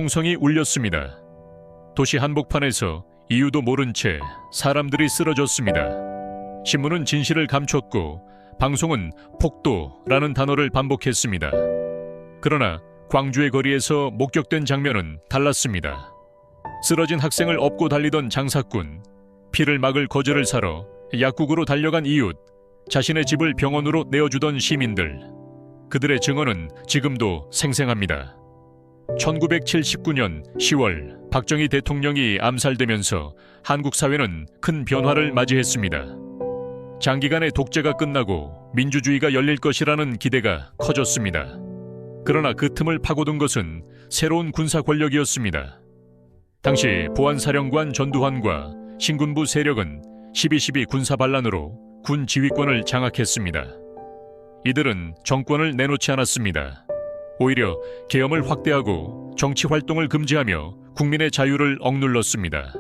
총성이 울렸습니다. 도시 한복판에서 이유도 모른 채 사람들이 쓰러졌습니다. 신문은 진실을 감췄고 방송은 폭도라는 단어를 반복했습니다. 그러나 광주의 거리에서 목격된 장면은 달랐습니다. 쓰러진 학생을 업고 달리던 장사꾼, 피를 막을 거즈를 사러 약국으로 달려간 이웃, 자신의 집을 병원으로 내어주던 시민들, 그들의 증언은 지금도 생생합니다. 1979년 10월 박정희 대통령이 암살되면서 한국 사회는 큰 변화를 맞이했습니다. 장기간의 독재가 끝나고 민주주의가 열릴 것이라는 기대가 커졌습니다. 그러나 그 틈을 파고든 것은 새로운 군사 권력이었습니다. 당시 보안사령관 전두환과 신군부 세력은 12.12 군사 반란으로 군 지휘권을 장악했습니다. 이들은 정권을 내놓지 않았습니다. 오히려 계엄을 확대하고 정치 활동을 금지하며 국민의 자유를 억눌렀습니다.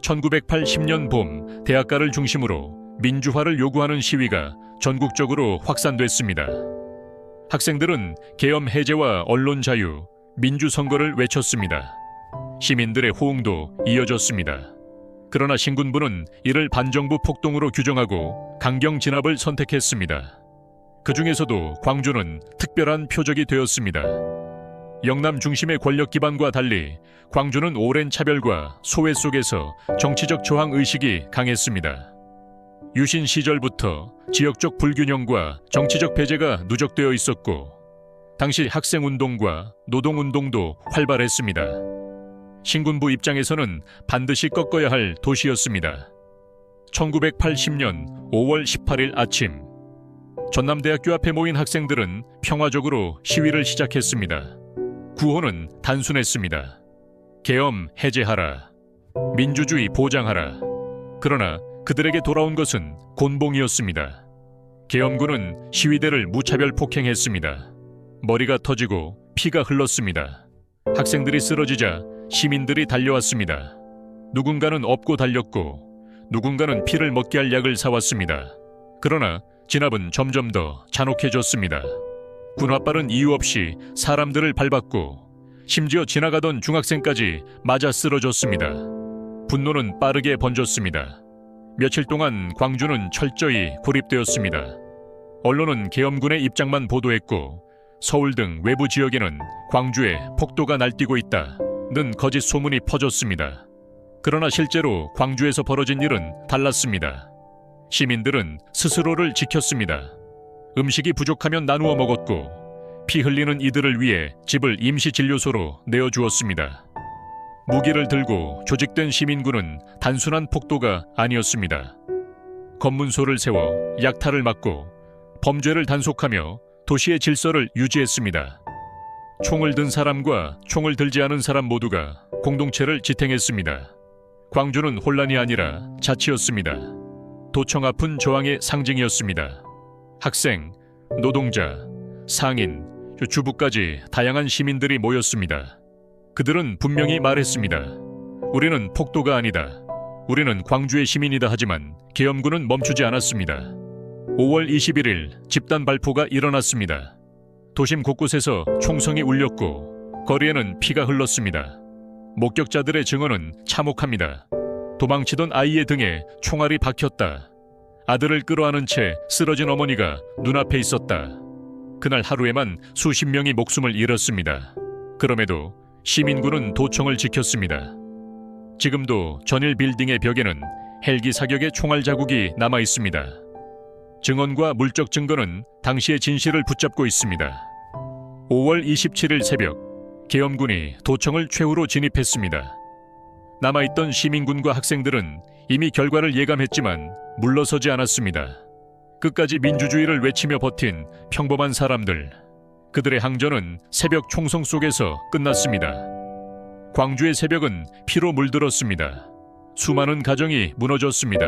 1980년 봄 대학가를 중심으로 민주화를 요구하는 시위가 전국적으로 확산됐습니다. 학생들은 계엄 해제와 언론 자유, 민주선거를 외쳤습니다. 시민들의 호응도 이어졌습니다. 그러나 신군부는 이를 반정부 폭동으로 규정하고 강경 진압을 선택했습니다. 그 중에서도 광주는 특별한 표적이 되었습니다. 영남 중심의 권력 기반과 달리 광주는 오랜 차별과 소외 속에서 정치적 저항 의식이 강했습니다. 유신 시절부터 지역적 불균형과 정치적 배제가 누적되어 있었고, 당시 학생운동과 노동운동도 활발했습니다. 신군부 입장에서는 반드시 꺾어야 할 도시였습니다. 1980년 5월 18일 아침, 전남대학교 앞에 모인 학생들은 평화적으로 시위를 시작했습니다. 구호는 단순했습니다. 계엄 해제하라. 민주주의 보장하라. 그러나 그들에게 돌아온 것은 곤봉이었습니다. 계엄군은 시위대를 무차별 폭행했습니다. 머리가 터지고 피가 흘렀습니다. 학생들이 쓰러지자 시민들이 달려왔습니다. 누군가는 업고 달렸고 누군가는 피를 먹게 할 약을 사왔습니다. 그러나 진압은 점점 더 잔혹해졌습니다. 군화발은 이유 없이 사람들을 밟았고 심지어 지나가던 중학생까지 맞아 쓰러졌습니다. 분노는 빠르게 번졌습니다. 며칠 동안 광주는 철저히 고립되었습니다. 언론은 계엄군의 입장만 보도했고 서울 등 외부 지역에는 광주에 폭도가 날뛰고 있다는 거짓 소문이 퍼졌습니다. 그러나 실제로 광주에서 벌어진 일은 달랐습니다. 시민들은 스스로를 지켰습니다. 음식이 부족하면 나누어 먹었고 피 흘리는 이들을 위해 집을 임시 진료소로 내어주었습니다. 무기를 들고 조직된 시민군은 단순한 폭도가 아니었습니다. 검문소를 세워 약탈을 막고 범죄를 단속하며 도시의 질서를 유지했습니다. 총을 든 사람과 총을 들지 않은 사람 모두가 공동체를 지탱했습니다. 광주는 혼란이 아니라 자치였습니다. 도청 앞은 저항의 상징이었습니다. 학생, 노동자, 상인, 주부까지 다양한 시민들이 모였습니다. 그들은 분명히 말했습니다. 우리는 폭도가 아니다. 우리는 광주의 시민이다. 하지만 계엄군은 멈추지 않았습니다. 5월 21일 집단 발포가 일어났습니다. 도심 곳곳에서 총성이 울렸고 거리에는 피가 흘렀습니다. 목격자들의 증언은 참혹합니다. 도망치던 아이의 등에 총알이 박혔다. 아들을 끌어안은 채 쓰러진 어머니가 눈앞에 있었다. 그날 하루에만 수십 명이 목숨을 잃었습니다. 그럼에도 시민군은 도청을 지켰습니다. 지금도 전일 빌딩의 벽에는 헬기 사격의 총알 자국이 남아 있습니다. 증언과 물적 증거는 당시의 진실을 붙잡고 있습니다. 5월 27일 새벽, 계엄군이 도청을 최후로 진입했습니다. 남아있던 시민군과 학생들은 이미 결과를 예감했지만 물러서지 않았습니다. 끝까지 민주주의를 외치며 버틴 평범한 사람들. 그들의 항전은 새벽 총성 속에서 끝났습니다. 광주의 새벽은 피로 물들었습니다. 수많은 가정이 무너졌습니다.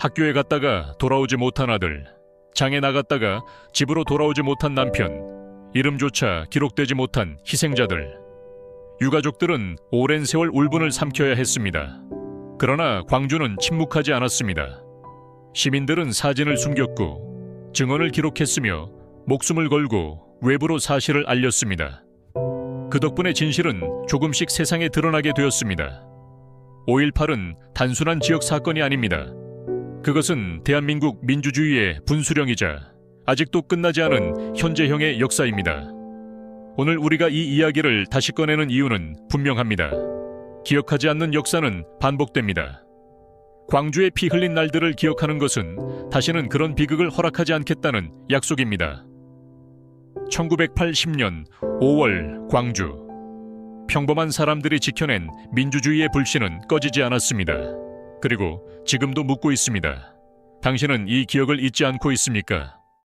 학교에 갔다가 돌아오지 못한 아들, 장에 나갔다가 집으로 돌아오지 못한 남편, 이름조차 기록되지 못한 희생자들. 유가족들은 오랜 세월 울분을 삼켜야 했습니다. 그러나 광주는 침묵하지 않았습니다. 시민들은 사진을 숨겼고 증언을 기록했으며 목숨을 걸고 외부로 사실을 알렸습니다. 그 덕분에 진실은 조금씩 세상에 드러나게 되었습니다. 5.18은 단순한 지역 사건이 아닙니다. 그것은 대한민국 민주주의의 분수령이자 아직도 끝나지 않은 현재형의 역사입니다. 오늘 우리가 이 이야기를 다시 꺼내는 이유는 분명합니다. 기억하지 않는 역사는 반복됩니다. 광주의 피 흘린 날들을 기억하는 것은 다시는 그런 비극을 허락하지 않겠다는 약속입니다. 1980년 5월 광주. 평범한 사람들이 지켜낸 민주주의의 불씨는 꺼지지 않았습니다. 그리고 지금도 묻고 있습니다. 당신은 이 기억을 잊지 않고 있습니까?